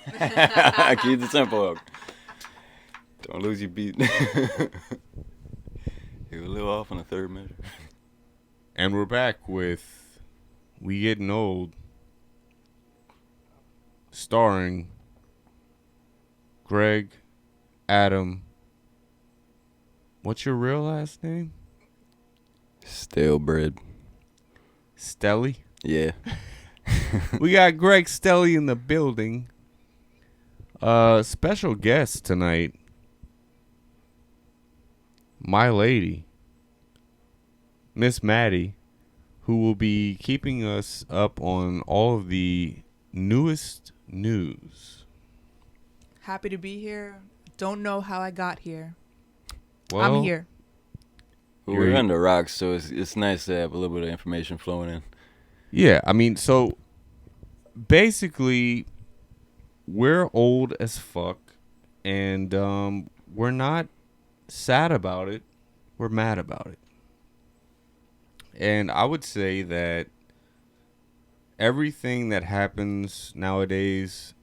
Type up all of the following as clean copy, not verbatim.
Keep the tempo up. Don't lose your beat. You're a little off on the third measure. And we're back with We Getting Old, starring Greg, Adam. What's your real last name? Stale bread. Stelly. Yeah. We got Greg Stelly in the building. Special guest tonight, my lady, Miss Maddie, who will be keeping us up on all of the newest news. Happy to be here. Don't know how I got here. Well, I'm here. Well, we're under rocks, so it's nice to have a little bit of information flowing in. Yeah, I mean, so basically, we're old as fuck, and we're not sad about it. We're mad about it. And I would say that everything that happens nowadays,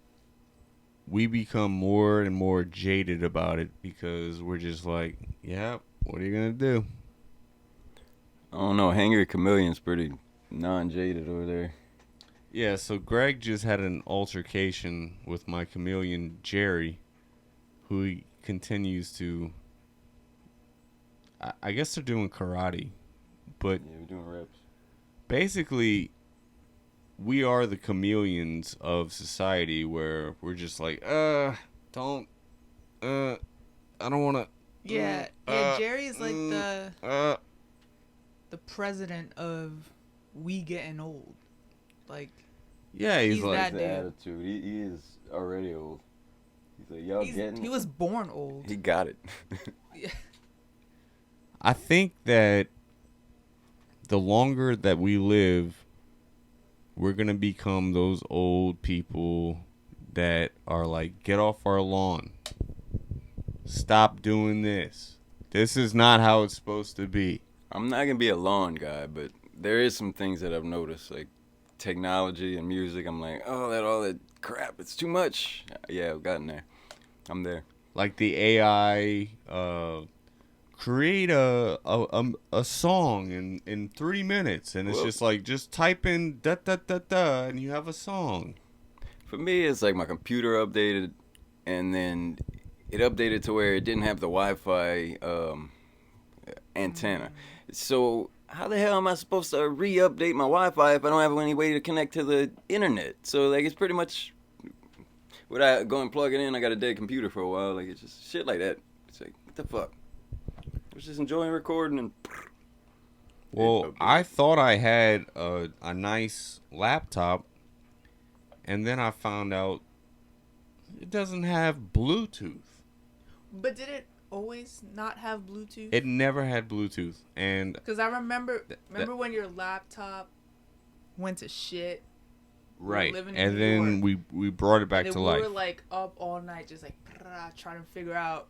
we become more and more jaded about it because we're just like, yeah, what are you going to do? I don't know. Hangry Chameleon's pretty non-jaded over there. Yeah, so Greg just had an altercation with my chameleon, Jerry, who he continues to... I guess they're doing karate, but... Yeah, we're doing reps. Basically, we are the chameleons of society where we're just like, I don't want to... Yeah, Jerry's like the president of We Getting Old. Like, yeah, he's like... that the dude. attitude. He is already old. He's like, y'all getting He was born old. He got it. Yeah. I think that the longer that we live, we're going to become those old people that are like, get off our lawn. Stop doing this. This is not how it's supposed to be. I'm not going to be a lawn guy, but there is some things that I've noticed, like technology and music. I'm like, all that crap, it's too much. Yeah, I've gotten there. I'm there. Like the AI, create a song in 3 minutes, and it's Well, just like, just type in da da da da, and you have a song. For me, it's like my computer updated, and then it updated to where it didn't have the Wi-Fi antenna. So how the hell am I supposed to re-update my Wi-Fi if I don't have any way to connect to the internet? So like, it's pretty much without going and plug it in. I got a dead computer for a while. Like, it's just shit like that. It's like, what the fuck? I was just enjoying recording and. Well, I thought I had a nice laptop, and then I found out it doesn't have Bluetooth. But did it always not have Bluetooth? It never had Bluetooth, and Because I remember when your laptop went to shit. right, living in and New then York. we brought it back And to then life. we were like up all night just like trying to figure out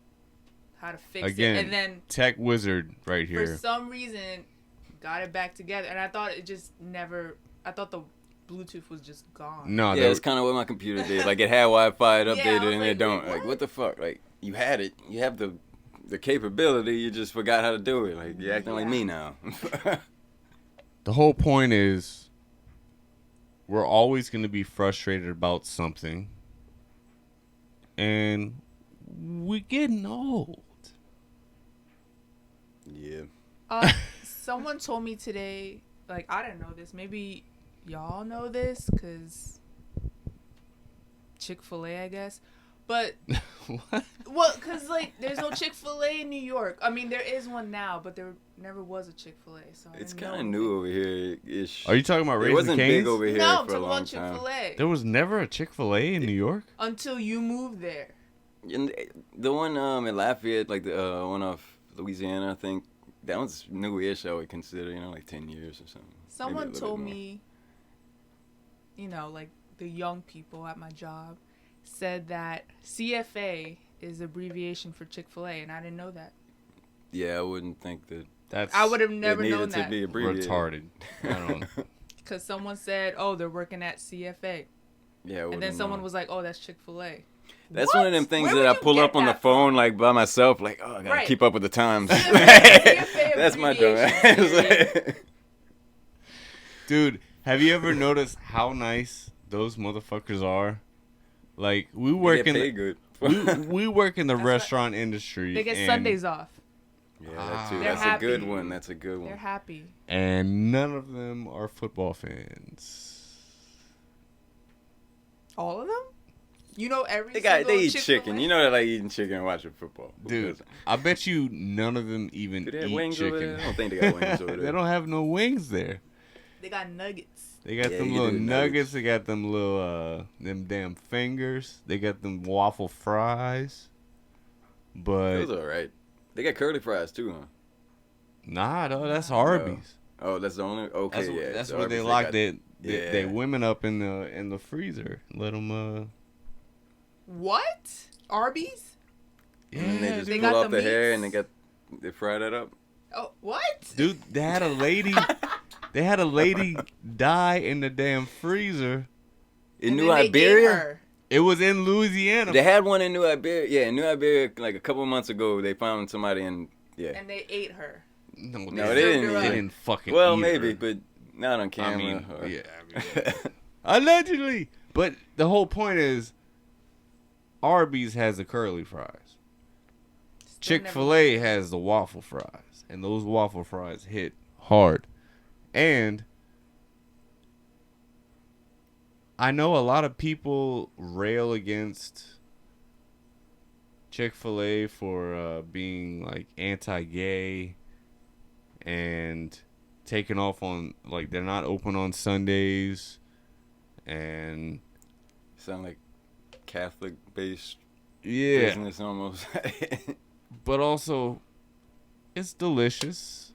how to fix Again, it. And then tech wizard right for here. some reason got it back together. And I thought it just never, I thought the Bluetooth was just gone. No, Yeah, it's kind of what my computer did. Like, it had Wi-Fi, it Yeah, I updated, was and like, it don't. wait, Like, what the fuck? Like, you had it. You have the capability. You just forgot how to do it. Like, you're acting like me now. the whole point is we're always going to be frustrated about something, and we're getting old. Yeah. Someone told me today, like, I didn't know this. Maybe y'all know this, because Chick-fil-A, I guess. But, What? well, because, like, there's no Chick-fil-A in New York. I mean, there is one now, but there never was a Chick-fil-A. So It's kind kind of new over here-ish. Are you talking about It Raising wasn't Cane's? big over here No, I'm for a talking long about time. Chick-fil-A. There was never a Chick-fil-A in New York? Until you moved there. And the one in Lafayette, like the one off Louisiana, I think, that one's new-ish, I would consider, like 10 years or something. Maybe a Someone little told bit more. me, like the young people at my job said that CFA is abbreviation for Chick-fil-A, and I didn't know that. Yeah, I wouldn't think that That's I would have it never known needed to that. be abbreviated. retarded. I don't know. Because someone said, oh, they're working at CFA. Yeah. And then someone was like, "Oh, that's Chick-fil-A." That's What? one of them things Where that would I you pull get up on the that phone from? like by myself. Like, oh, I gotta Right. keep up with the times. CFA That's my dumb abbreviation, ass. Dude, have you ever noticed how nice those motherfuckers are? Like we They work get in paid the, good. we work in the That's what- restaurant industry. They get and, Sundays off. Yeah, that too. They're That's a good happy. one. That's a good They're one. happy. and none of them are football fans. All of them? You know every They single eat Chick-fil-A? chicken. You know they like eating chicken and watching football. Dude, I bet you none of them even Do they have eat wings over chicken. there? I don't think they got wings over They there. don't have no wings there. They got nuggets. They got Yeah, them you little do nuggets. nuggets. They got them little them damn fingers. They got them waffle fries. But Those are alright. They got curly fries too, huh? nah, though, that's Arby's. Oh, that's the only. Okay, That's, yeah. that's so where they Arby's, lock got- they Yeah. women up in the freezer. Let them What? Arby's? yeah, And they just They pull got off the the hair and meats? they fry that up. Oh, what? dude, they had a lady die in the damn freezer. In And New then they ate Iberia, her. It was in Louisiana. they had one in New Iberia. Yeah, in New Iberia, like a couple months ago, they found somebody in. Yeah. And they ate her. no, No, they they served didn't. her up. They Either. didn't fucking Well, eat maybe, her. but not on camera. I mean, or- yeah, allegedly. But the whole point is, Arby's has the curly fries. Still Chick-fil-A has the waffle fries, and those waffle fries hit hard. And I know a lot of people rail against Chick-fil-A for being like anti-gay and taking off on like they're not open on Sundays and Sound like Catholic-based yeah, business almost. but also it's delicious.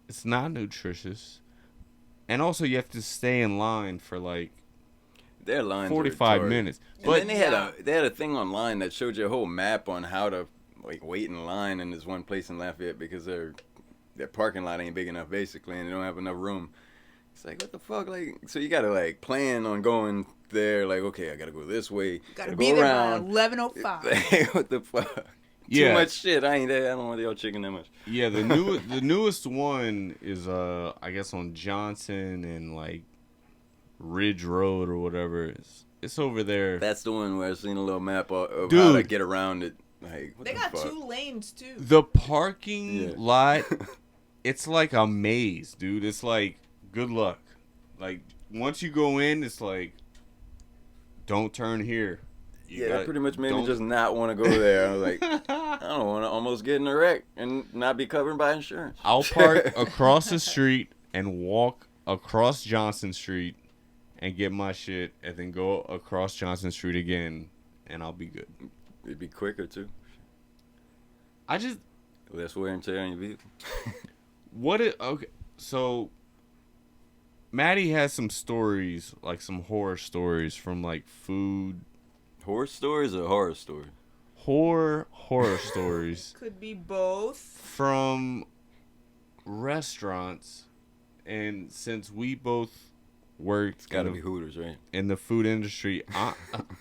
It's not nutritious. And also you have to stay in line for like Their lines are 45 retarded. minutes. And But then they had a thing online that showed you a whole map on how to like wait in line in this one place in Lafayette because their parking lot ain't big enough basically and they don't have enough room. It's like what the fuck, like so you gotta like plan on going there. Like okay, I gotta go this way. Gotta be there by 11:05. Like, what the fuck? Yeah. Too much shit. I ain't there. I don't want y'all chicken that much. yeah, the newest one is I guess on Johnson and like Ridge Road or whatever. It's over there. That's the one where I've seen a little map of how to Dude. get around it. Like what They the got fuck? 2 lanes too. The parking Yeah. lot, it's like a maze, dude. It's like good luck. Like once you go in, it's like don't turn here. You Yeah, gotta- that pretty much made me don't- just not want to go there. I was like, I don't want to almost get in a wreck and not be covered by insurance. I'll park across the street and walk across Johnson Street and get my shit and then go across Johnson Street again and I'll be good. It'd be quicker too. I just Less wear and tear on your vehicle. okay, so Maddie has some stories, like some horror stories from like food Horror stories or horror stories? horror stories Could be both. from restaurants, and since we both work It's got to be Hooters, right? in the food industry,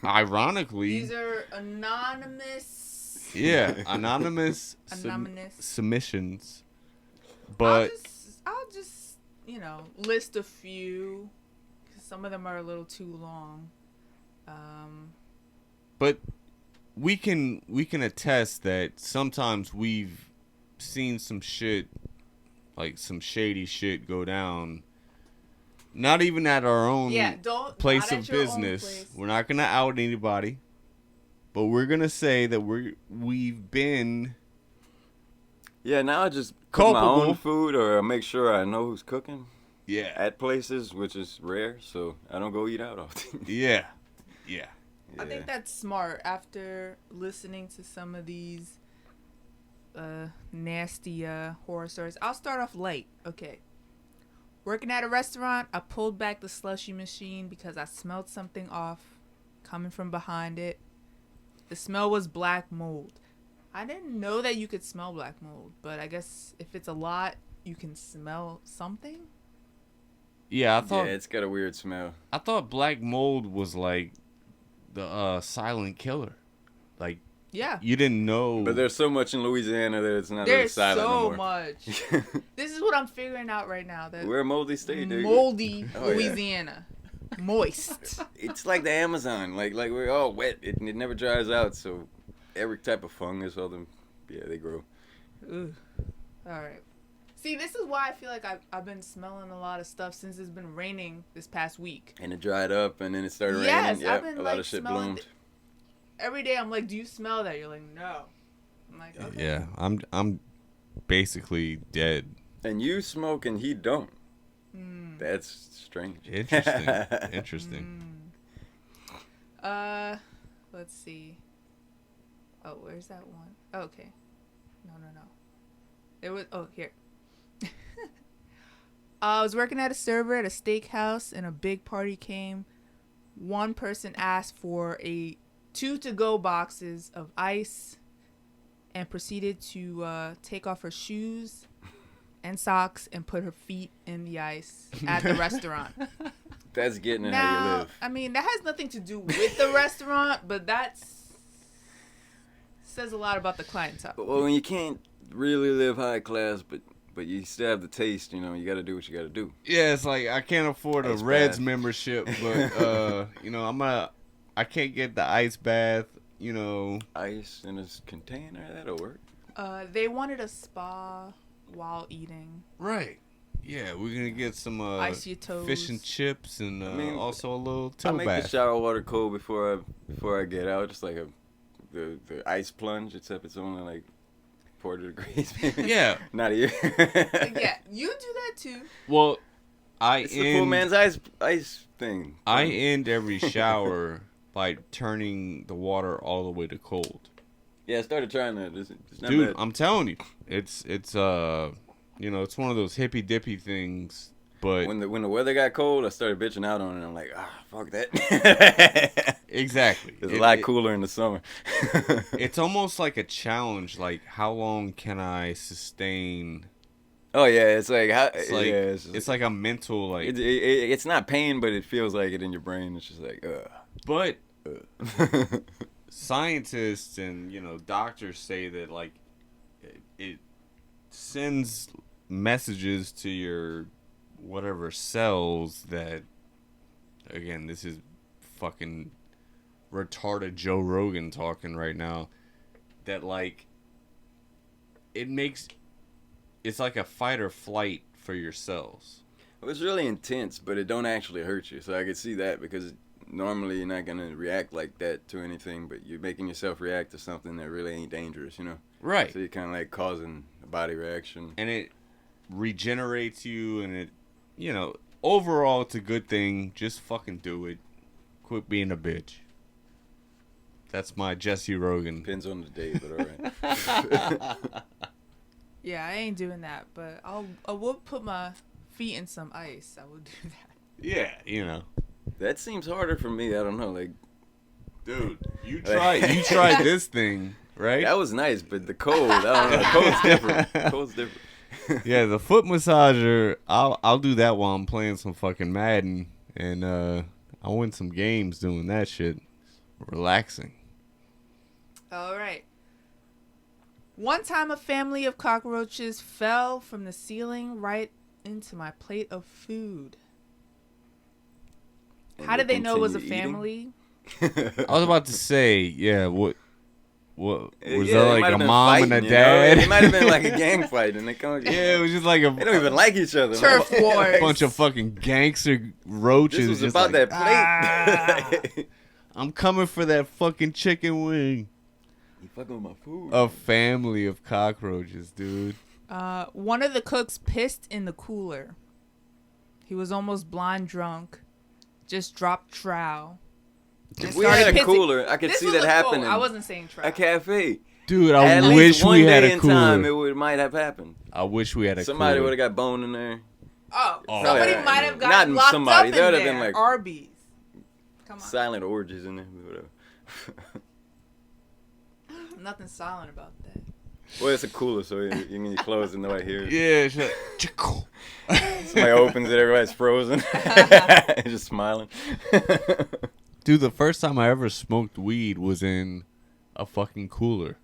ironically, These are anonymous. yeah, anonymous Anonymous. submissions, but I'll just list a few. 'Cause some of them are a little too long. but we can attest that sometimes we've seen some shit, like some shady shit go down. Not even at our own don't place not of at your own business. place. We're not gonna out anybody, but we're gonna say that we've been Yeah, now I just cook my Culpable. own food or I make sure I know who's cooking yeah at places, which is rare, so I don't go eat out often. yeah. I think that's smart after listening to some of these nasty horror stories. I'll start off light. Okay. Working at a restaurant, I pulled back the slushy machine because I smelled something off coming from behind it. The smell was black mold. I didn't know that you could smell black mold, but I guess if it's a lot, you can smell something. Yeah, I thought Yeah, it's got a weird smell. I thought black mold was like the silent killer. Like Yeah. you didn't know. But there's so much in Louisiana that it's not really There's silent so no more. much. This is what I'm figuring out right now. That We're a moldy state, dude. moldy Oh, yeah. Louisiana. Moist. It's like the Amazon. Like we're all wet. It never dries out. So every type of fungus, all them, yeah, they grow. Ugh. All right. See, this is why I feel like I've been smelling a lot of stuff since it's been raining this past week. And it dried up, and then it started Yes, raining. I've Yep, been, a lot like, of shit smelling bloomed. Every day I'm like, do you smell that? You're like, no. I'm like, okay. Yeah, I'm basically dead. And you smoke, and he don't. Mm. That's strange. Interesting. Interesting. Let's see. Oh, where's that one? Oh, okay. No. There was. Oh, here. I was working at a server at a steakhouse, and a big party came. One person asked for 2 to-go boxes of ice, and proceeded to take off her shoes and socks and put her feet in the ice at the restaurant. That's getting it how you Now, live. I mean, that has nothing to do with the restaurant, but says a lot about the clientele. Well, when you can't really live high class, but you still have the taste, you got to do what you got to do. Yeah, it's like I can't afford a Ice Reds bath. membership, but I can't get the ice bath. Ice in a container, that'll work. They wanted a spa while eating. Right. Yeah, we're gonna get some Ice your toes. fish and chips, and also a little I toe make the bath. shower water cold before I get out, just like the ice plunge, except it's only like 40 degrees. Yeah. Not here. Yeah, you do that too. Well, It's the poor man's ice thing. I end every shower by turning the water all the way to cold. Yeah, I started trying that. It's not Dude, bad. I'm telling you, it's it's one of those hippy dippy things. But When the weather got cold, I started bitching out on it. I'm like, fuck that. exactly, It's a lot cooler in the summer. It's almost like a challenge. Like, how long can I sustain? Oh yeah, it's like It's like a mental like. it's not pain, but it feels like it in your brain. It's just like, But scientists and doctors say that like it sends messages to your whatever cells that, again, this is fucking retarded Joe Rogan talking right now, that like it's like a fight or flight for your cells. It was really intense, but it don't actually hurt you. So I could see that, because normally you're not gonna react like that to anything, but you're making yourself react to something that really ain't dangerous, Right. So you're kind of like causing a body reaction. And it regenerates you, and it, overall it's a good thing. Just fucking do it. Quit being a bitch. That's my Jesse Rogan. Depends on the day, but all right. Yeah, I ain't doing that, but I will put my feet in some ice. I will do that. Yeah, That seems harder for me. I don't know. Like, dude, you tried this thing, right? that was nice, but the cold, I don't know. The cold's different. Cold's different. Yeah, the foot massager. I'll do that while I'm playing some fucking Madden, and I'll win some games doing that shit. Relaxing. All right. One time a family of cockroaches fell from the ceiling right into my plate of food. And How did they know it was a continue family? I was about to say, yeah, what was Yeah, there they like might a have been mom fighting, and a you know? dad? It might have been like a gang fight, and they come. Yeah, it was just like They don't even like each other. Turf man. wars. bunch of fucking gangster roaches. This was just about like, that plate. I'm coming for that fucking chicken wing. You fucking with my food. A family of cockroaches, dude. One of the cooks pissed in the cooler. He was almost blind drunk. Just dropped trowel. If we had a pissing. cooler, I could This see was that a happening. quote. I wasn't saying trowel. A cafe. Dude, At I least wish one we had day a in time, cooler. it might have happened. I wish we had a Somebody cooler. would have got boned in there. Oh, Oh. somebody Yeah. might have Not gotten locked somebody. up There in would have there. been, like, Arby's. Come on. Silent orgies in there. Whatever. Nothing silent about that. Well, it's a cooler, so you can close and nobody hears. Yeah, shut. Somebody opens it, everybody's frozen. Just smiling. Dude, the first time I ever smoked weed was in a fucking cooler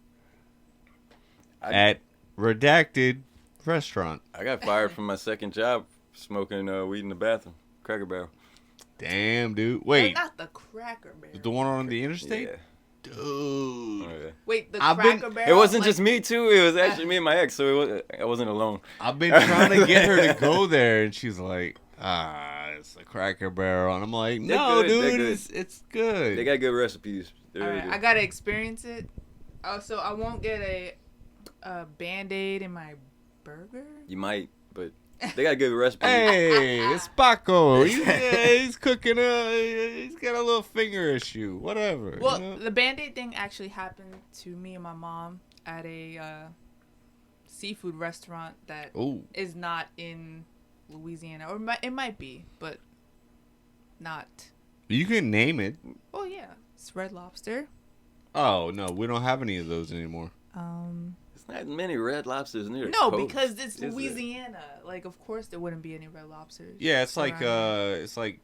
at Redacted Restaurant. I got fired from my second job smoking weed in the bathroom. Cracker Barrel. Damn, dude. Wait, Wait, not the Cracker Barrel. the one on the interstate? Yeah. Dude. Oh, yeah. Wait, the I've Cracker been- Barrel. It wasn't like, just me too. It was actually me and my ex, so I wasn't alone. I've been trying to get her to go there, and she's like, it's a Cracker Barrel. And I'm like, They're no, good, they're dude, good. it's good. They got good recipes. They're All really right, good. I gotta experience it. Oh, so I won't get a Band-Aid in my burger. You might, but they got good recipes. Hey, it's Paco. He's cooking. He's got a little finger issue. Whatever. Well, you know? the Band-Aid thing actually happened to me and my mom at a seafood restaurant that Ooh. is not in Louisiana, or it might be, but not. You can name it. Oh yeah, it's Red Lobster. Oh no, we don't have any of those anymore. There's not many Red Lobsters near the No, coast, because it's is there? Louisiana. Like, of course there wouldn't be any Red Lobsters. Yeah, it's like around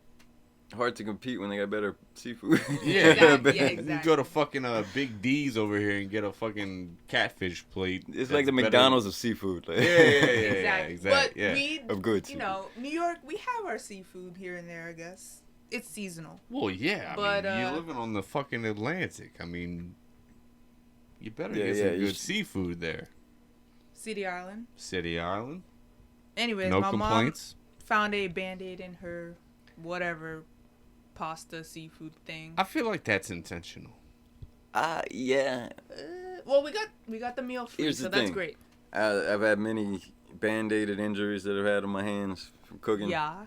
Hard to compete when they got better seafood. Yeah. Exactly, yeah, you exactly. go to fucking Big D's over here and get a fucking catfish plate. It's that's like the better- McDonald's of seafood. Like. Yeah, Exactly. But yeah. we, Of good you know, New York, we have our seafood here and there. I guess it's seasonal. Well, yeah. But, I mean, you're living on the fucking Atlantic. I mean, you better Yeah, get yeah, some you good should- seafood there. City Island. City Island. Anyways, No my complaints. mom found a Band-Aid in her whatever pasta seafood thing. I feel like that's intentional. Yeah. Well, we got the meal free, Here's so the that's thing. great. I've had many band-aided injuries that I've had on my hands from cooking. Yeah.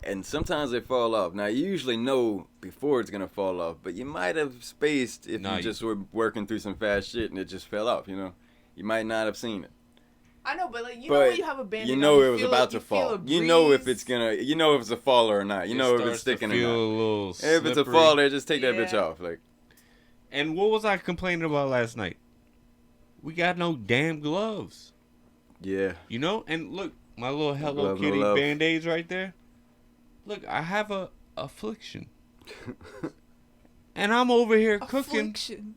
And sometimes they fall off. Now, you usually know before it's going to fall off, but you might have spaced if No, you just were working through some fast shit and it just fell off, you know? You might not have seen it. I know, but like you But know when you have a Band-Aid, You know on, it was feel- about to you feel fall. a You know if breeze. it's going to, you know if it's a faller or not. You know if it's sticking feel or a not. little If it's a slippery. fall there, just take that bitch Yeah. off. Like, And what was I complaining about last night? We got no damn gloves. yeah. You know? And look, my little Hello glove, no Kitty love. Band-Aids right there. Look, I have a affliction. And I'm over here cooking. Affliction.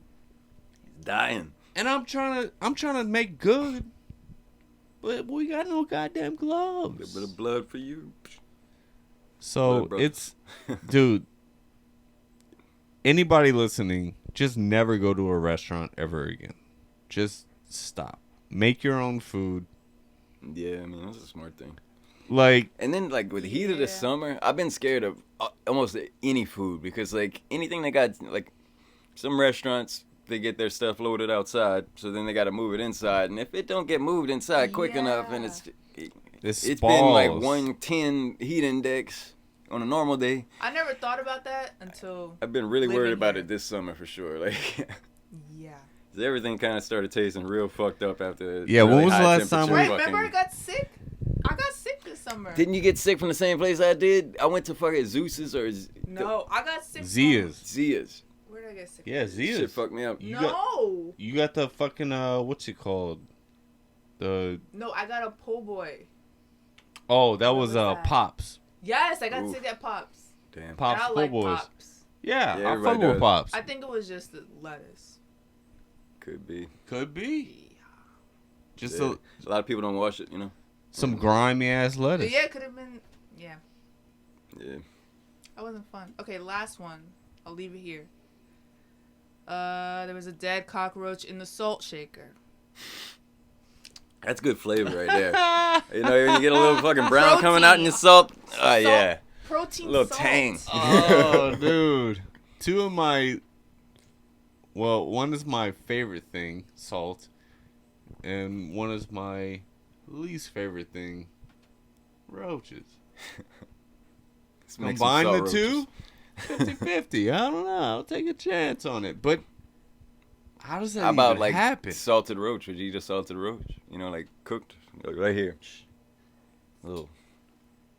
Dying. And I'm trying to make good. But we got no goddamn A gloves. little bit of blood for you. So Blood, bro. it's, dude, anybody listening, just never go to a restaurant ever again. Just stop. Make your own food. Yeah, I mean, that's a smart thing. Like, And then, like, with the heat of the Yeah. summer, I've been scared of almost any food because, like, anything they got, like, some restaurants, they get their stuff loaded outside, so then they got to move it inside. And if it don't get moved inside quick enough, and it's been like balls. 110 heat index on a normal day, I never thought about that until I've been really Living worried about here. it this summer for sure. Like, yeah. everything kind of started tasting real fucked up after. Yeah, when really was the high last time temperature Right, fucking- remember I got sick? I got sick this summer. Didn't you get sick from the same place I did? I went to fucking Zeus's or No, I got sick. Zia's. Zia's. Where did I get sick? Yeah, Shit Zia's. fucked me up. You No. You got the fucking, what's it called? The, No, I got a po' boy. oh, that What was, was that? Pops. Yes, I got Oof. sick at Pops. Damn. Pops and I po' like boys. Pops. Yeah, Yeah, I everybody fuck with does. Pops. I think it was just the lettuce. Could be. Could be. Just Yeah. A lot of people don't wash it, you know? some grimy ass But lettuce. yeah, it could have been. Yeah, Yeah. that wasn't fun. Okay, last one. I'll leave it here. There was a dead cockroach in the salt shaker. That's good flavor right there. You know, when you get a little fucking brown coming out in your Protein. salt. Oh, yeah. Protein. A little salt. tang. Oh, dude. Two of my, well, one is my favorite thing, salt, and one is my least favorite thing, roaches. Let's make some Combine the salt two, roaches. 50-50. I don't know. I'll take a chance on it. But how does that How about, even like, happen? salted roach? Would you eat a salted roach? You know, like cooked? Like right here. Little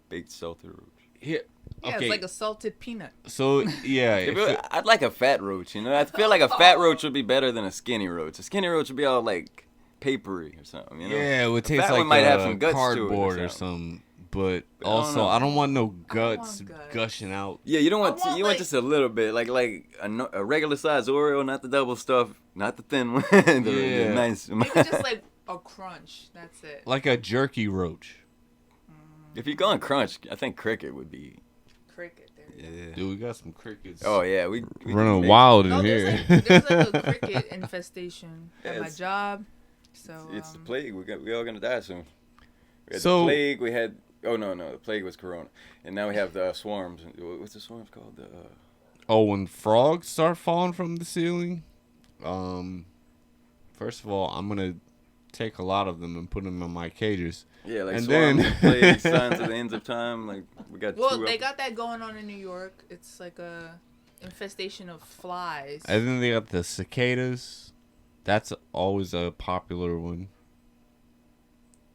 baked salted roach. Here, Yeah, okay. it's like a salted peanut. So, yeah. If if it- it- I'd like a fat roach, you know? I feel like a fat roach would be better than a skinny roach. A skinny roach would be all, like, papery or something. You know? Yeah, it would The taste fat like one might have some guts to it cardboard or or something. something. But But I don't also, know. I don't want no I don't guts want guts. gushing out. Yeah, you don't want I want, you want like- just a little bit, like a regular size Oreo, not the double stuff, not the thin one. the Yeah. nice. Maybe just like a crunch. That's it. Like a jerky roach. If you're going crunch, I think cricket would be. Cricket. There you go. Yeah. Dude, we got some crickets. Oh yeah, we running make- wild in No, here. there's like a cricket infestation at my It's- job. So It's the plague. We all gonna die soon. We had So- the plague. We had. Oh no, the plague was corona, and now we have the swarms. What's the swarms called? Oh, when frogs start falling from the ceiling, first of all, I'm gonna take a lot of them and put them in my cages. Yeah, like And swarms, then- plague, signs of the ends of time. Like we got. well, two they of got that going on in New York. It's like a infestation of flies. And then they got the cicadas. That's always a popular one.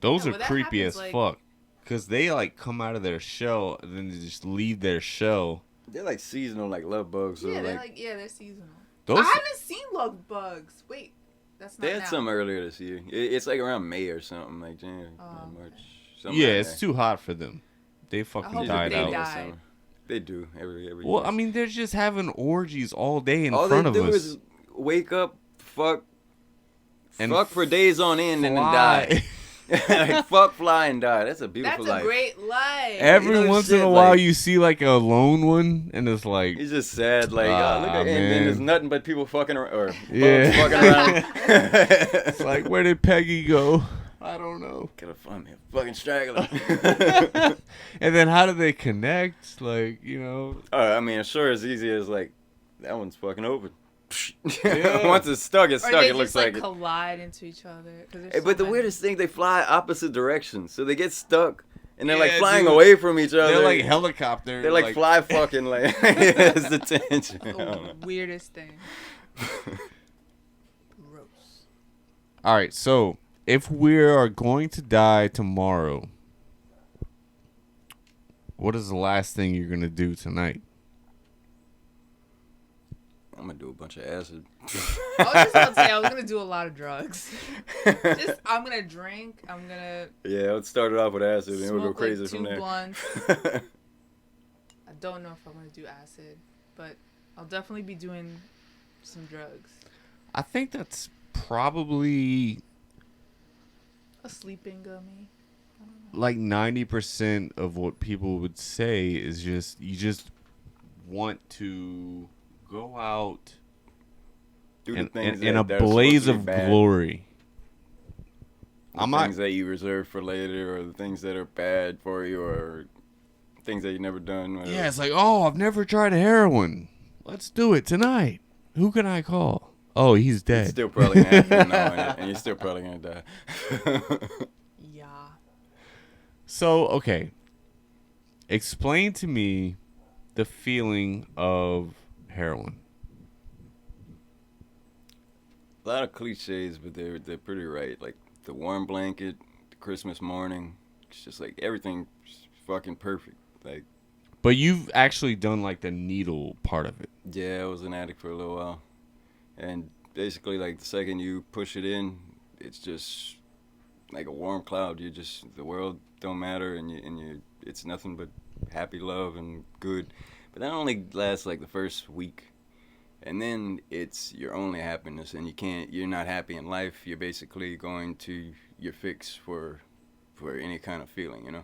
Those Yeah, are well, that creepy happens, as like- fuck. Because they, like, come out of their shell and then they just leave their shell. They're like seasonal, like love bugs. So yeah, like, they're seasonal. Those, I haven't seen love bugs. Wait, that's not they had now. some earlier this year. It's like around May or something, like January, Oh, March. okay. Something yeah, like it's that. too hot for them. They I fucking hope died they out. die. They do every Well, year. I mean, they're just having orgies all day in all front they of do us. is wake up, fuck And for days on end, and then Fly. die. Like, fuck, fly, and die. That's a beautiful That's a life. great life. Every You know, once in shit, a while, like- you see, like, a lone one, and it's like, He's just sad, like, oh, look Ah, at, and then there's man. nothing but people fucking around, or Yeah. bugs fucking around. it's like, where did Peggy go? I don't know. Gotta find me a fucking straggler. And then how do they connect? Like, you know, I mean, sure, as easy as like that one's fucking open. Yeah. Once it's stuck, it's Or stuck. they It looks just like like it. collide into each other. 'Cause there's Hey, so but the many. weirdest thing, they fly opposite directions, so they get stuck, and they're like Yeah, flying dude. away from each other. they're like helicopter. They're like fly fucking like. It's the tension. I The don't know. weirdest thing. Gross. All right, so if we are going to die tomorrow, what is the last thing you're gonna do tonight? I'm gonna do a bunch of acid. I was just about to say I was gonna do a lot of drugs. Just I'm gonna drink. I'm gonna Yeah, let's start it off with acid, and we'll go smoke crazy like from 2 there. blunts. I don't know if I'm gonna do acid, but I'll definitely be doing some drugs. I think that's probably A sleeping gummy. like 90% of what people would say is just you just want to go out Do the in, things in a that are supposed blaze to be of bad. glory. The I'm not- things that you reserve for later, or the things that are bad for you, or things that you've never done. Whatever. Yeah, it's like, oh, I've never tried heroin. Let's do it tonight. Who can I call? Oh, he's It's dead. still probably gonna happen now, and you're still probably gonna die. Yeah. So, okay. Explain to me the feeling of heroin. A lot of cliches, but they're pretty right. Like the warm blanket, the Christmas morning. It's just like everything fucking perfect. Like, But you've actually done like the needle part of it. yeah, I was an addict for a little while, and basically like the second you push it in, it's just like a warm cloud. You just, the world don't matter, and you it's nothing but happy love and good. But that only lasts like the first week, and then it's your only happiness, and you're not happy in life. You're basically going to your fix for any kind of feeling, you know.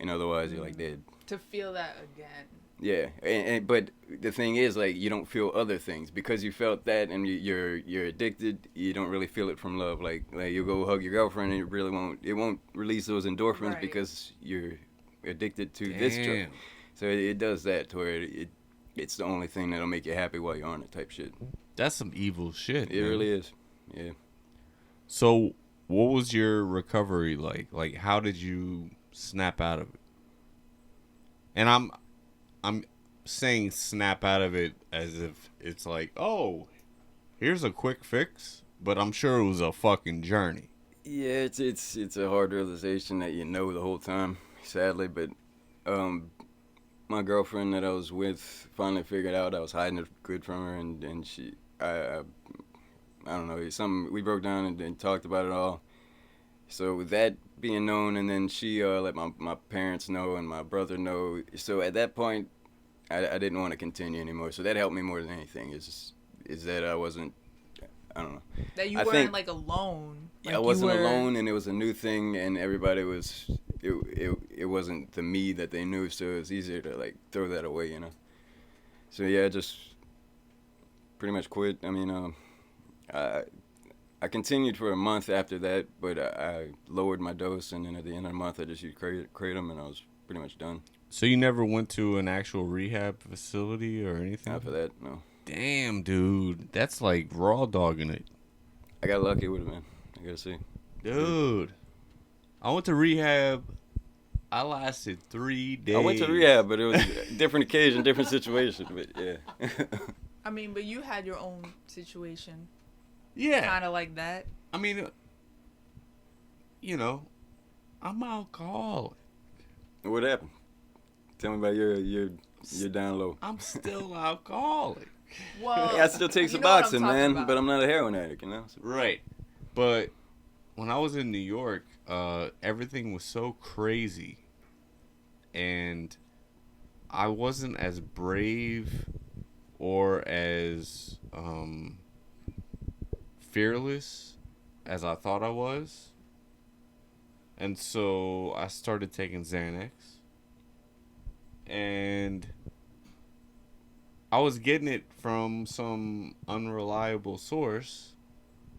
And otherwise, you're like dead. To feel that again. Yeah, but the thing is, like, you don't feel other things because you felt that, and you're addicted. You don't really feel it from love. Like you go hug your girlfriend, and it won't release those endorphins Right. because you're addicted to this drug. Damn. So it does that to where it's the only thing that'll make you happy while you're on it, type shit. That's some evil shit. It man. really is. Yeah. So, what was your recovery like? Like, how did you snap out of it? And I'm saying snap out of it as if it's like, oh, here's a quick fix, but I'm sure it was a fucking journey. Yeah, it's a hard realization that you know the whole time, sadly. But my girlfriend that I was with finally figured out I was hiding it good from her, and I I don't know, something we broke down and talked about it all. So with that being known, and then she let my parents know and my brother know. So at that point, I didn't want to continue anymore. So that helped me more than anything. Is that I wasn't. I don't know. That you I weren't think, like alone. Like I wasn't you were... alone, and it was a new thing, and everybody was. It wasn't the me that they knew, so it was easier to like throw that away, you know. So yeah, I just pretty much quit. I mean, I continued for a month after that, but I lowered my dose, and then at the end of the month, I just used kratom, and I was pretty much done. So you never went to an actual rehab facility or anything? Not for that, no. Damn, dude. That's like raw dogging it. I got lucky with it, man. I gotta see. Dude. I went to rehab. I lasted 3 days. I went to rehab, but it was a different occasion, different situation, but yeah. I mean, but you had your own situation. Yeah. Kind of like that. I mean, you know, I'm alcoholic. What happened? Tell me about your down low. I'm still alcoholic. Well, Yeah, I still take you know what I'm Suboxone, talking man, about. but I'm not a heroin addict, you know? So. Right. But when I was in New York, everything was so crazy. And I wasn't as brave or as fearless as I thought I was. And so I started taking Xanax. And I was getting it from some unreliable source.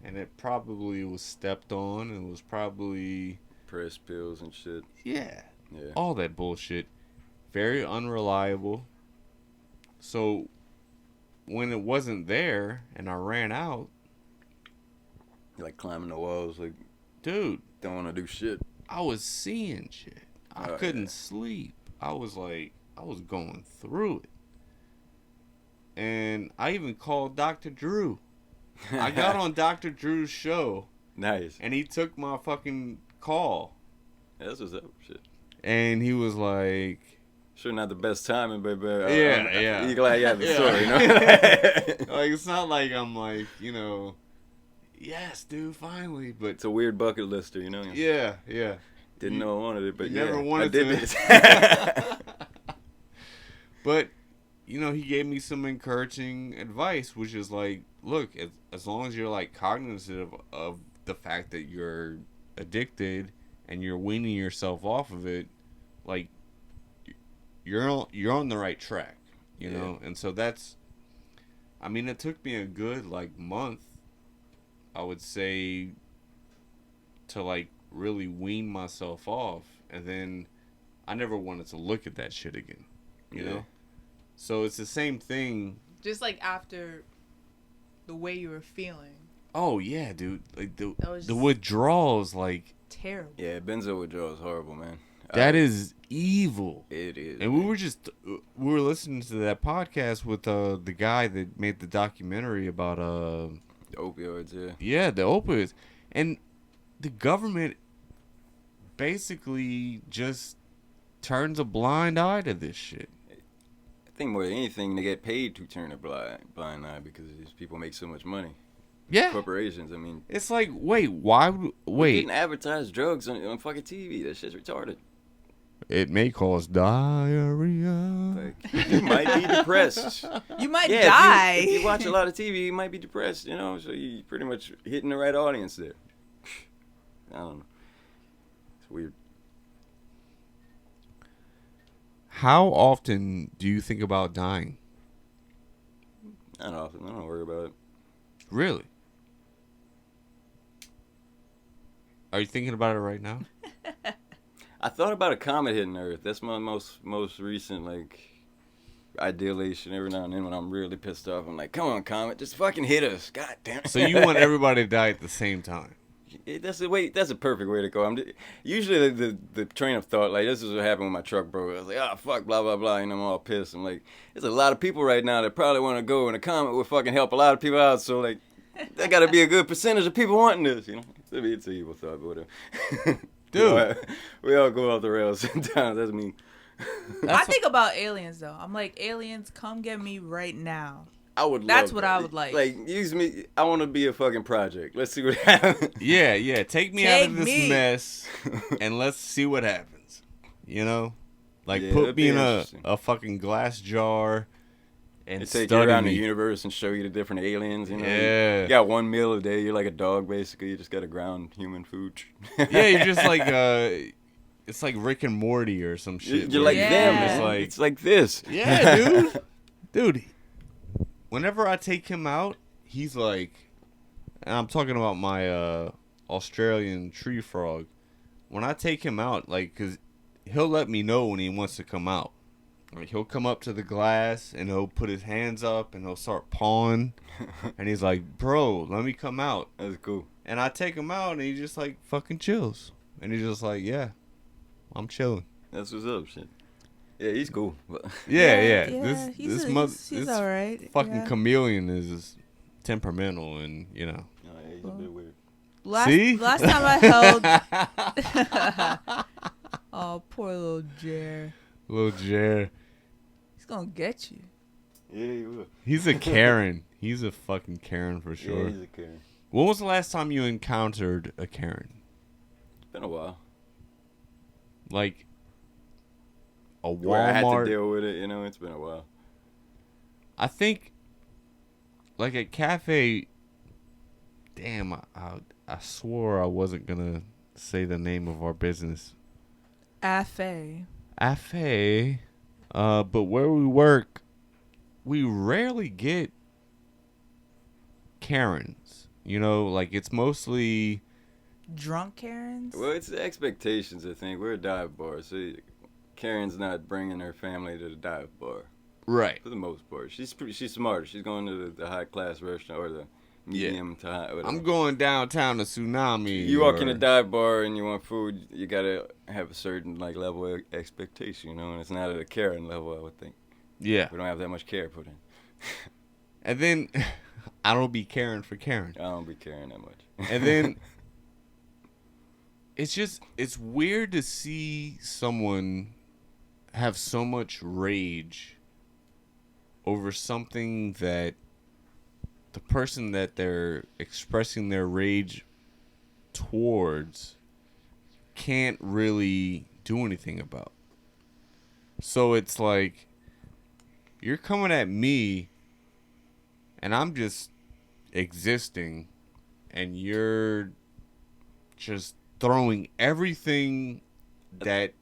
And it probably was stepped on. And was probably... Press pills and shit. Yeah. Yeah. All that bullshit. Very unreliable. So when it wasn't there and I ran out... Like climbing the walls, like... Dude. Don't want to do shit. I was seeing shit. I couldn't sleep. I was going through it. And I even called Dr. Drew. I got on Dr. Drew's show. Nice. And he took my fucking call. Yeah, that's what's up. Shit. And he was like... Sure, not the best timing, but yeah. You glad you have the story, you know? Like, it's not like I'm like, you know... Yes, dude, finally. But it's a weird bucket lister, you know? Yeah. Didn't know I wanted it, but never wanted I did to. this. But, you know, he gave me some encouraging advice, which is like, look, as long as you're like cognizant of the fact that you're addicted and you're weaning yourself off of it, like you're on the right track, you know? And so that's, I mean, it took me a good like month, I would say, to like really wean myself off, and then I never wanted to look at that shit again, you know? So it's the same thing. Just like after the way you were feeling. Oh yeah, dude. Like the just withdrawals, like terrible. Yeah, benzo withdrawal is horrible, man. That is evil. It is. And we were listening to that podcast with the guy that made the documentary about the opioids, yeah, the opioids, and the government basically just turns a blind eye to this shit. I think more than anything, they get paid to turn a blind eye because these people make so much money. Yeah. Corporations, I mean. It's like, wait, why would... We're getting advertised drugs on fucking TV. That shit's retarded. It may cause diarrhea. Like, you might be depressed. You might die. If you watch a lot of TV, you might be depressed, you know? So you pretty much hitting the right audience there. I don't know. It's weird. How often do you think about dying? Not often. I don't worry about it. Really? Are you thinking about it right now? I thought about a comet hitting Earth. That's my most recent, like, ideation. Every now and then when I'm really pissed off, I'm like, come on, comet, just fucking hit us. God damn it. So you want everybody to die at the same time? That's a perfect way to go. Usually the train of thought, like, this is what happened when my truck broke. I was like, fuck, blah, blah, blah, and I'm all pissed. I'm like, there's a lot of people right now that probably want to go, and a comet would fucking help a lot of people out, so, like, there got to be a good percentage of people wanting this, you know? It's an evil thought, but whatever. Dude. We all go off the rails sometimes. That's me. I think about aliens, though. I'm like, aliens, come get me right now. I would love That's what that. I would like. Like, use me. I want to be a fucking project. Let's see what happens. Yeah. Take me out of Take this me. mess, and let's see what happens. You know, like Yeah, put that'd me be in interesting. a fucking glass jar, and They take study you around the me. universe and show you the different aliens. You know, Yeah. you got one meal a day. You're like a dog, basically. You just got to ground human food. Yeah, you're just like it's like Rick and Morty or some shit. You're where like Yeah. them. Yeah. It's like this. Yeah, dude. Whenever I take him out, he's like, and I'm talking about my Australian tree frog. When I take him out, like, cause he'll let me know when he wants to come out. Like, he'll come up to the glass and he'll put his hands up and he'll start pawing, and he's like, "Bro, let me come out." That's cool. And I take him out and he just like fucking chills, and he's just like, "Yeah, I'm chilling." That's what's up, shit. Yeah, he's cool. Yeah. He's all right. Fucking yeah. chameleon is temperamental, and you know. Oh, yeah, he's a bit weird. Last time I held. Oh, poor little Jer. Little Jer. He's gonna get you. Yeah, he will. He's a Karen. He's a fucking Karen for sure. Yeah, he's a Karen. When was the last time you encountered a Karen? It's been a while. Like a Where I had to Walmart? deal with it, you know, it's been a while. I think like a cafe. Damn, I swore I wasn't gonna say the name of our business. Afe. Afe. But where we work, we rarely get Karens. You know, like it's mostly Drunk Karens. Well, it's the expectations, I think. We're a dive bar, so Karen's not bringing her family to the dive bar right. for the most part. She's smart. She's going to the high class restaurant or the medium to high. Whatever. I'm going downtown to Tsunami. You walk in a dive bar and you want food, you gotta have a certain like level of expectation, you know, and it's not at a Karen level, I would think. Yeah. We don't have that much care put in. And then I don't be caring for Karen. I don't be caring that much. And then it's weird to see someone have so much rage over something that the person that they're expressing their rage towards can't really do anything about. So it's like you're coming at me and I'm just existing, and you're just throwing everything that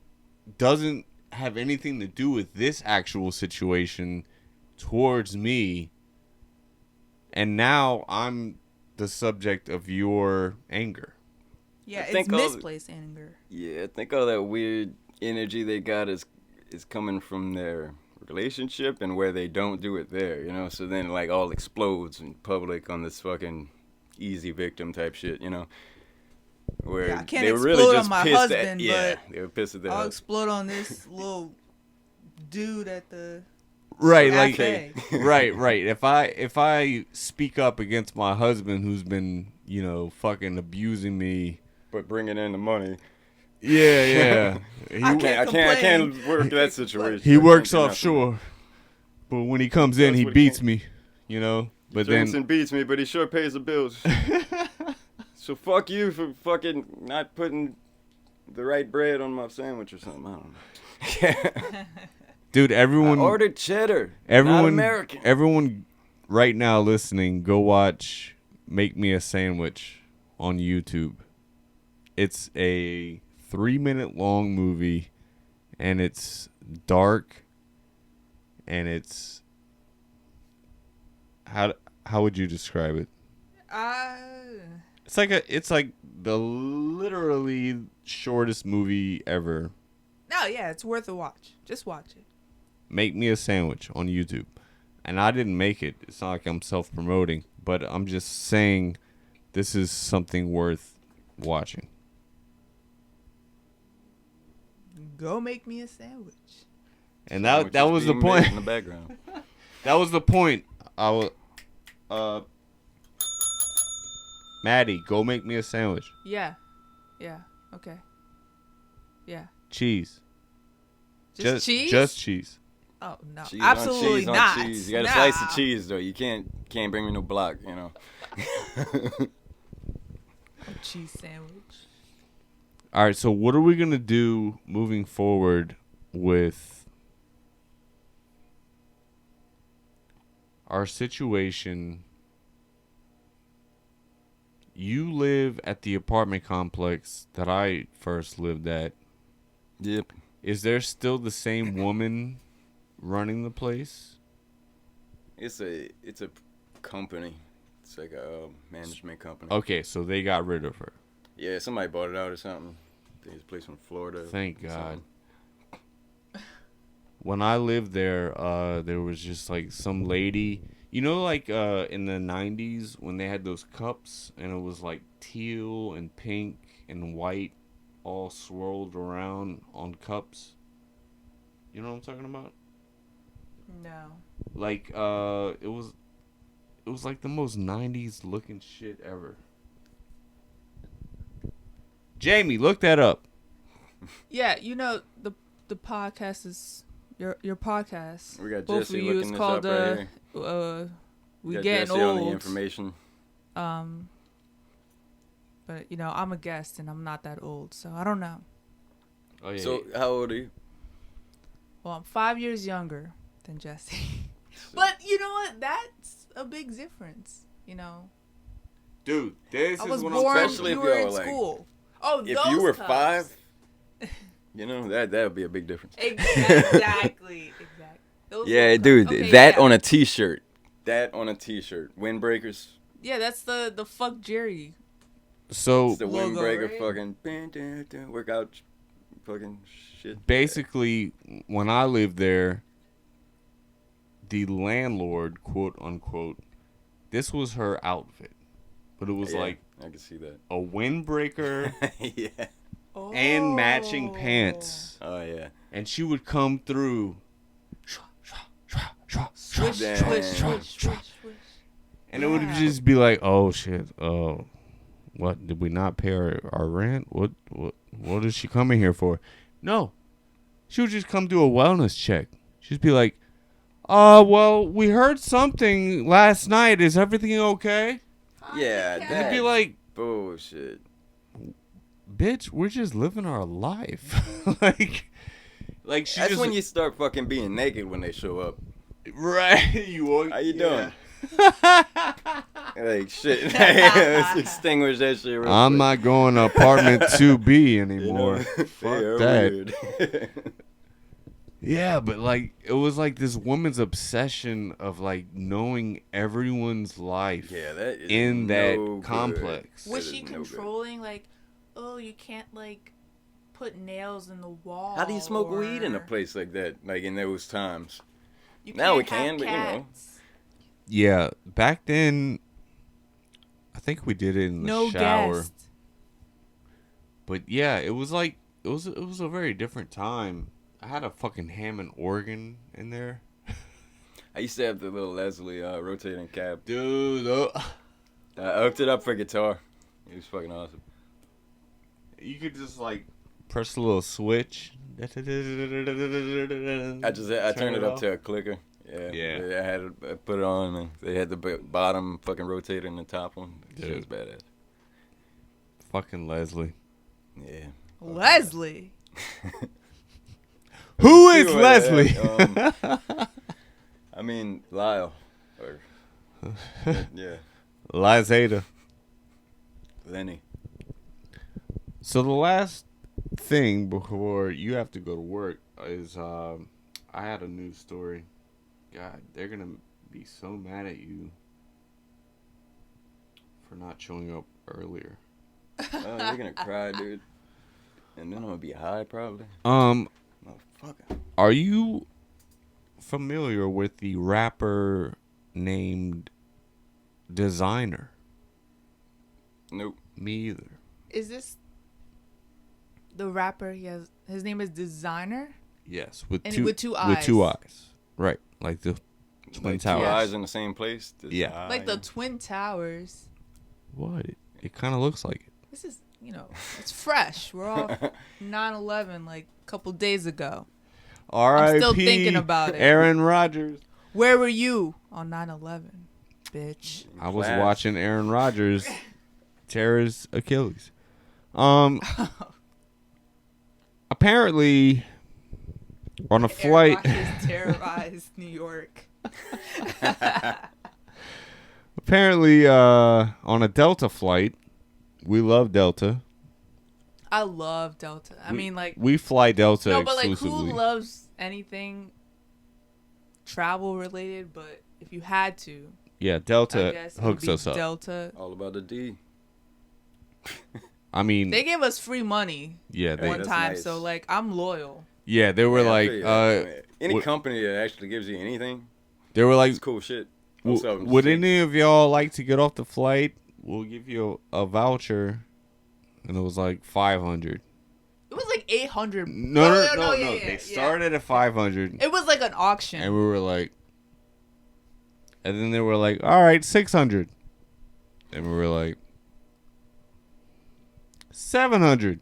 doesn't have anything to do with this actual situation towards me, and now I'm the subject of your anger. Yeah, I it's think all the- misplaced anger. Yeah, I think all that weird energy they got is coming from their relationship and where they don't do it there, you know? So then like all explodes in public on this fucking easy victim type shit, you know? Where Yeah, I can't they were explode really on just my pissed husband, at, but they were pissed at their I'll husband. explode on this little dude at the Right, like cafe. right. If I speak up against my husband who's been, you know, fucking abusing me. But bringing in the money. Yeah. I can't work that situation. He works Can't do offshore, but when he comes in, That's he what he beats can. me, you know. But Drinks then, and beats me, but he sure pays the bills. So fuck you for fucking not putting the right bread on my sandwich or something. I don't know. dude, everyone I ordered cheddar. Not American. everyone, right now listening, go watch "Make Me a Sandwich" on YouTube. It's a 3-minute long movie, and it's dark, and it's how would you describe it? It's like the literally shortest movie ever. No, yeah, it's worth a watch. Just watch it. Make Me a Sandwich on YouTube. And I didn't make it. It's not like I'm self-promoting, but I'm just saying this is something worth watching. Go make me a sandwich. And that was the Being point. made in the background. That was the point. Maddie, go make me a sandwich. Yeah. Okay. Yeah. Cheese. Just cheese? Just cheese. Oh no, Cheese absolutely on cheese not. on cheese. You got a Nah. slice of cheese though. You can't bring me no block. You know. Cheese sandwich. All right, so what are we going to do moving forward with our situation? You live at the apartment complex that I first lived at. Yep. Is there still the same woman running the place? It's a company. It's like a management company. Okay, so they got rid of her. Yeah, somebody bought it out or something. I think it's a place from Florida. Thank God. Something. When I lived there, there was just like some lady, you know, like in the 90s when they had those cups and it was like teal and pink and white all swirled around on cups. You know what I'm talking about? No. Like it was like the most 90s looking shit ever. Jamie, look that up. Yeah, you know the podcast is your podcast. We got Both Jesse of you. looking It's this called up right We got Getting Jesse on the Old. information. But you know I'm a guest and I'm not that old, so I don't know. Oh yeah. So how old are you? Well, I'm 5 years younger than Jesse. But you know what? That's a big difference. You know. Dude, this I is was what born. I'm Especially You if were y'all, in like, school. Oh, If those you were cups. 5, you know that would be a big difference. Exactly. Those Yeah, little dude, cups. Okay, that yeah. on a T-shirt. That on a T-shirt. Windbreakers. Yeah, that's the fuck Jerry. So It's the Logo, windbreaker right? fucking workout fucking shit. basically, when I lived there, the landlord, quote unquote, this was her outfit, but it was Yeah, like I can see that. a windbreaker Yeah. and matching pants, Oh yeah. and she would come through, Swish, Damn. swish, swish, swish, swish. and it would Yeah. just be like, "Oh shit, oh, what did we not pay our rent? What is she coming here for?" No, she would just come do a wellness check. She'd be like, well, we heard something last night. Is everything okay?" Yeah, And it'd that be like, bullshit. bitch, we're just living our life. like she That's just when you start fucking being naked when they show up. right. How you doing? Yeah. Like shit. Let's extinguish that shit. Real I'm quick. not going to apartment 2B You anymore. know? Fuck They are that. weird. Yeah, but like it was like this woman's obsession of like knowing everyone's life Yeah, that is in no that good. complex. Was That she is no good. controlling like, oh, you can't like put nails in the wall? How do you smoke weed in a or place like that? Like in those times. you Now we can't have can, but, you know. cats? Yeah, back then I think we did it in the No shower. guest. But yeah, it was like it was a very different time. I had a fucking Hammond organ in there. I used to have the little Leslie rotating cab. Dude, I hooked it up for guitar. It was fucking awesome. you could just like press a little switch. I turned it up to a clicker. Yeah. Yeah. I put it on and they had the bottom fucking rotator and the top one. Shit was Dude. badass. fucking Leslie. Yeah. Leslie. Who is Anyway, Leslie? I mean Lyle. Or yeah. Lizada. Lenny. So the last thing before you have to go to work is I had a news story. God, they're gonna be so mad at you for not showing up earlier. Oh, you're gonna cry, dude. And then I'm gonna be high probably. Motherfucker. Are you familiar with the rapper named Designer? Nope. Me either. Is this the rapper? His name is Designer. Yes, with And two with two With two eyes. eyes. Right, like the Twin Like Towers. two eyes in the same place. Yeah. Like the Twin Towers. What? It kind of looks like it. This is, it's fresh. We're off 9/11 like a couple days ago. R.I.P. I'm still thinking about it. Aaron Rodgers. Where were you on 9/11, bitch? I was Class. watching Aaron Rodgers tear his Achilles. Apparently, on a flight. Aaron Rodgers terrorized New York. Apparently, on a Delta flight, we love Delta. I love Delta. I mean, like, we fly Delta no, but like, exclusively. who loves anything travel related? But if you had to, Yeah, I Delta guess it hooks would be us up. Delta. All about the D. I mean, They gave us free money yeah, one That's time, nice. so like, I'm loyal. yeah, they were Yeah, I like, feel you. I mean, any what- company that actually gives you anything, they were like, it's cool shit. Most of them would shit. any of y'all like to get off the flight? We'll give you a voucher, and it was like 500. It was like 800. No. yeah, They yeah. started at 500, It was like an auction. and we were like, and then they were like, all right, 600, and we were like, 700,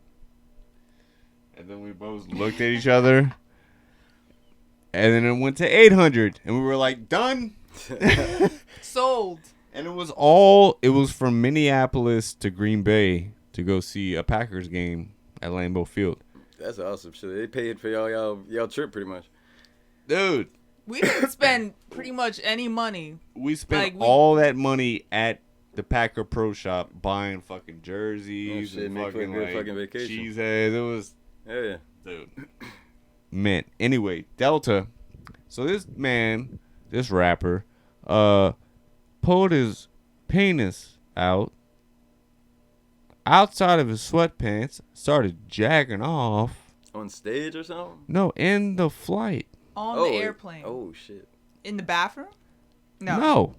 and then we both looked at each other, and then it went to 800, and we were like, done. Sold. And it was from Minneapolis to Green Bay to go see a Packers game at Lambeau Field. That's awesome shit. They paid for y'all trip pretty much. Dude, We didn't spend pretty much any money. we spent Like, all that money at the Packer Pro Shop buying fucking jerseys Oh, shit, and make for a fucking good like fucking vacation. cheese heads. It was, Yeah. dude, man. Anyway, Delta. So this rapper, pulled his penis out outside of his sweatpants, started jacking off. On stage or something? No, in the flight. On the airplane. Oh shit. In the bathroom? No. No.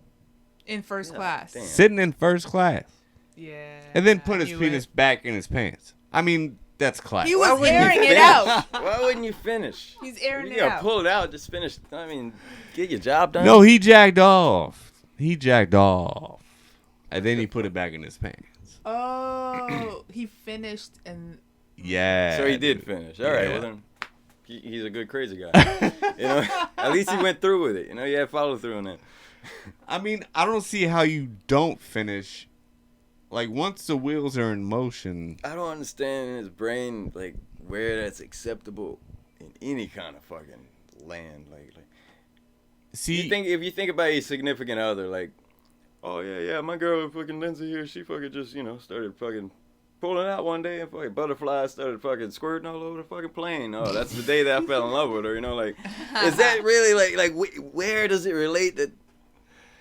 In first Yeah, class. damn. Sitting in first class. Yeah. And then put I his knew penis it. back in his pants. I mean, that's class. He Why was wouldn't you airing it finish? out. Why wouldn't you finish? He's airing You it gotta out. pull it out, just finish. I mean, get your job done. No, he jacked off. And then he put it back in his pants. Oh, he finished and Yeah. So he did finish. All right, Yeah. well then, he's a good crazy guy. You know, at least he went through with it. You know, you had follow through on that. I mean, I don't see how you don't finish. Like, once the wheels are in motion. I don't understand in his brain like where that's acceptable in any kind of fucking land. Like See, if you think about your significant other, like, oh yeah, my girl fucking Lindsay here, she fucking just started fucking pulling out one day and fucking butterflies started fucking squirting all over the fucking plane. Oh, that's the day that I fell in love with her. You know, like, is that really like where does it relate? That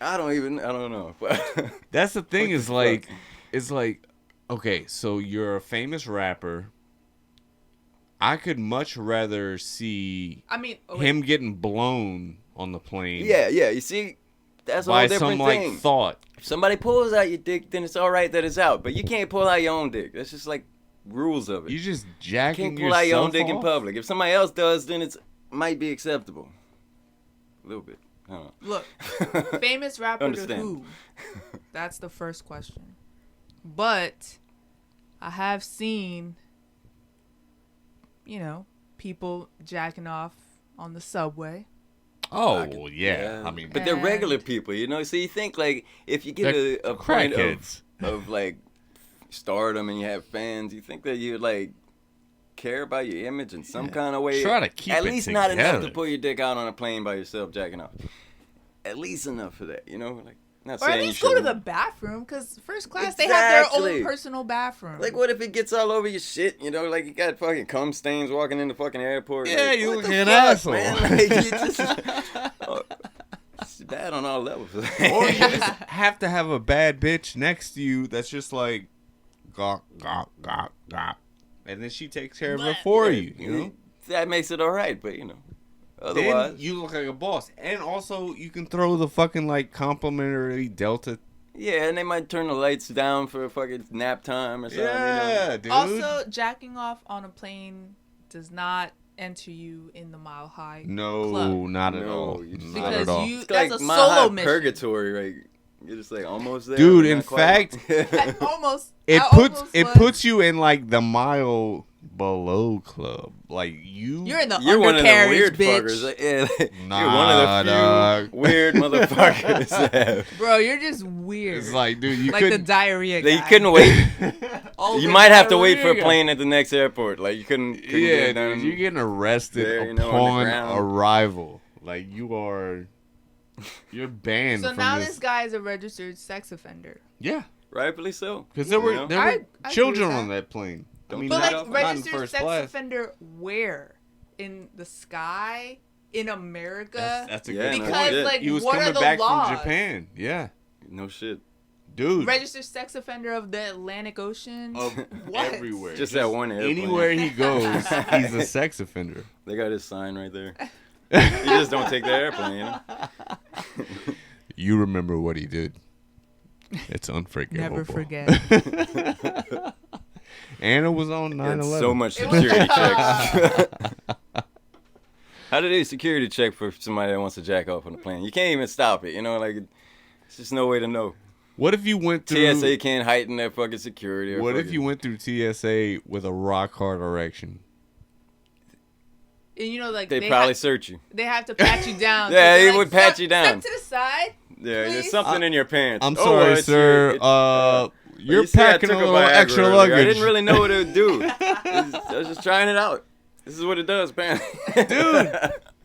I don't know. that's the thing What is the like, fuck? it's like, okay, so you're a famous rapper. I could much rather see I mean him getting blown on the plane. Yeah. You see, that's a By whole different some thing. like thought. If somebody pulls out your dick, then it's all right that it's out. But you can't pull out your own dick. That's just like rules of it. You just You jacking can't pull out your own yourself dick in off? public. If somebody else does, then it might be acceptable. A little bit. I don't know. look, famous rapper to Understand. who? That's the first question. But I have seen, people jacking off on the subway. Oh, yeah. I mean, but they're And- regular people, So you think like if you get They're a point crackheads. of like stardom and you have fans, you think that you would like care about your image in some kind of way. Try to keep at it least not enough to together. pull your dick out on a plane by yourself jacking off. At least enough for that, Like not Or at saying least you go to shouldn't. the bathroom, because first class, they have their Exactly. own personal bathroom. Like, what if it gets all over your shit? Like, you got fucking cum stains walking in the fucking airport. Yeah, like, you what look the like an fuck, asshole. man? Like, you just, it's bad on all levels. or you just have to have a bad bitch next to you that's just like, gawk, gawk, gawk, gawk. And then she takes care of it for you, That makes it all right, but, Then otherwise. you look like a boss. And also, you can throw the fucking, like, complimentary Delta. Yeah, and they might turn the lights down for fucking nap time or something. Yeah, dude. Also, jacking off on a plane does not enter you in the Mile High No, Club. not at No, all. you just- Not Because at all. you- It's That's like a my solo high mission. purgatory, right? You're just like almost there. Dude, but in not quite. fact, Almost. It I puts almost it was. puts you in like the mile below club. Like You're in the You're one of the undercarriage, weird bitch. fuckers. Like, yeah, Nah, you're one of the dog. few weird motherfuckers. Bro, you're just weird. It's like, dude, you like the couldn't. diarrhea guy. You couldn't wait. Oh, You the might have to wait for a diarrhea. plane at the next airport. Like you couldn't Yeah, get done. dude, you're getting arrested there, you know, on the upon ground. arrival. Like you're banned. So from now this. this guy is a registered sex offender. Yeah, Rightfully so. because there were You know? there I were agree with children that. on that plane. I mean, But not- like not in registered first sex class. offender where? In the sky? In America? That's a Yeah, good no because shit. like He was what are coming the back laws? from Japan. Yeah, No shit. dude. Registered sex offender of the Atlantic Ocean? Of What? everywhere. Just that one airplane. Anywhere he goes, he's a sex offender. They got his sign right there. You just don't take the airplane, you know? You remember what he did. It's unforgivable. Never forget. Anna was on Get 9/11. so much It was- security checks. How do they security check for somebody that wants to jack off on a plane? You can't even stop it, you know? Like, it's just no way to know. What if you went through TSA can't heighten their fucking security. Or What if fucking- you went through TSA with a rock hard erection? And you know, like They they probably ha- search you. they have to pat you down. Yeah, they're they like, would pat "Step- you down." Step to the side. Yeah, there's Please? something in your pants. I'm Oh, sorry, it's sir. your- You're You see, I packing a took little Viagra extra earlier. luggage. I didn't really know what it would do. I was just trying it out. This is what it does, apparently. Dude.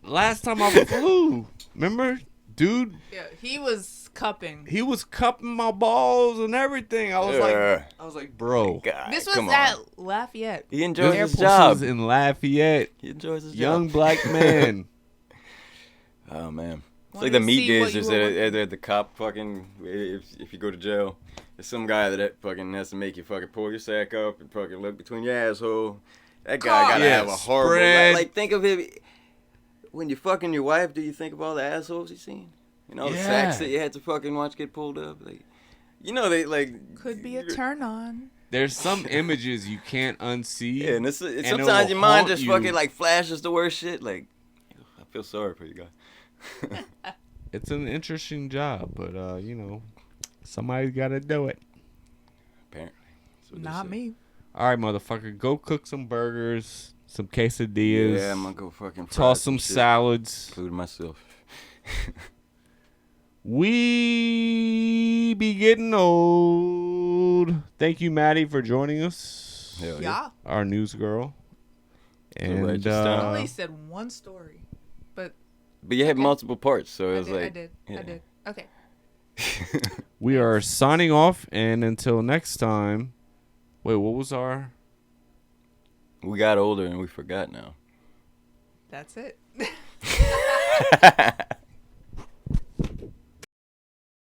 Last time I flew, remember, dude, Yeah, he was cupping. he was cupping my balls and everything. I was like, bro, God, This was come at on. Lafayette. He enjoys this his was job. in Lafayette, He enjoys his young job. black man. Oh man, it's Wanted like the to meat see what gazers you were at the cop fucking. If you go to jail, there's some guy that fucking has to make you fucking pull your sack up and fucking look between your asshole. That guy gotta Yeah, have a horrible. spread. Like think of him when you're fucking your wife. Do you think of all the assholes you seen? You know, the Yeah. sacks that you had to fucking watch get pulled up. Like, you know, they like Could be a turn on. There's some images you can't unsee. Yeah, and it's it sometimes will your mind haunt just you. fucking like flashes the worst shit. Like, I feel sorry for you guys. It's an interesting job, but you know, somebody's got to do it. Apparently, that's what they Not say. me. All right, motherfucker, go cook some burgers, some quesadillas, Yeah, I'm gonna go fucking fry toss some shit, salads. including myself. We be getting old. Thank you, Maddie, for joining us. Hell Yeah. Our news girl. And righteous I time. only said one story. But But you had Okay. multiple parts, so it I was did, like. I did. yeah. I did. Okay. we are signing off. And until next time. Wait, what was our. We got older and we forgot now. That's it.